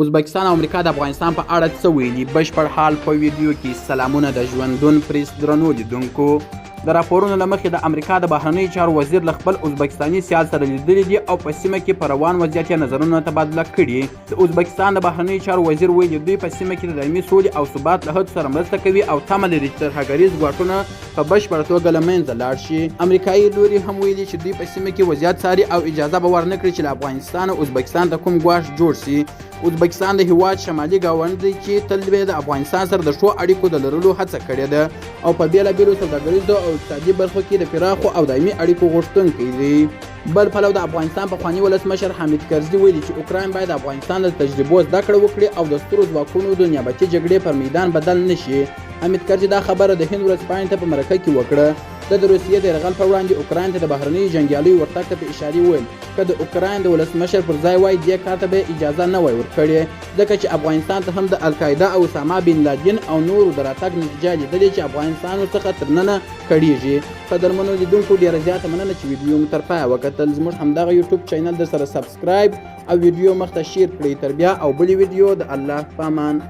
ازبکستان او امریکا د افغانستان په اړه څه ویلي بشپړ حال په ویډیو کې. سلامونه د ژوندون پریس درنو لیدونکو. د راپورونو له مخې د امریکا د بهرنیو چارو وزیر له خپل ازبکستاني سیال سره لیدلي دي او په سیمه کې په روان وضعیت یې نظرونه تبادله کړي. د ازبکستان د بهرنیو چارو وزیر ویلي دوی په سیمه کې د دایمي سولې او ثبات له هڅو سره مرسته کوي او تمه لري چې ترهګریز ګواښونه په بشپړه توګه له منځه لاړ شي. امریکایي لوري هم ویلي چې دوی په سیمه کې وضعیت څاري او اجازه به ورنکړي چې له افغانستان او ازبکستان ته کوم ګواښ جوړ شي. ازبکستان د هیواد شمالي ګاونډ دی چې تل د افغانستان سره د ښو اړیکو د لرلو هڅه کړې ده او په بېلابېلو سوداګریزو او اقتصادي برخو کې د پراخو او دایمي اړیکو غوښتونکی دی. بل پلو د افغانستان پخواني ولسمشر حامد کرزي ویلي چې اوکراین باید د افغانستان د تجربو زده کړه وکړي او د سترو ځواکونو د نیابتي جګړې پر میدان بدل نشي. حامد کرزي دا خبره د هند ورځپاڼې ته په مرکه کې وکړه. د روسیې د یرغل پر وړاندې اوکراین ته د بهرنیو جنګیالیو ورتګ ته په اشارې وویل که د اوکراین د ولسمشر پر ځای وای دې کار ته به اجازه نه وای ورکړې ځکه چې افغانستان ته هم د القاعده او اسامه بن لادن او نورو د راتګ نتیجه لیدلې چې افغانستان څخه تر ننه کړېږي. قدرمنو لیدونکو ډېره زیاته مننه چې ویډیو مو تر پایه وکتل. زموږ همدغه یوټیوب چینل در سره سبسکرایب او ویډیو مخ ته شیر کړئ. تر بیا او بلې ویډیو د الله په امان.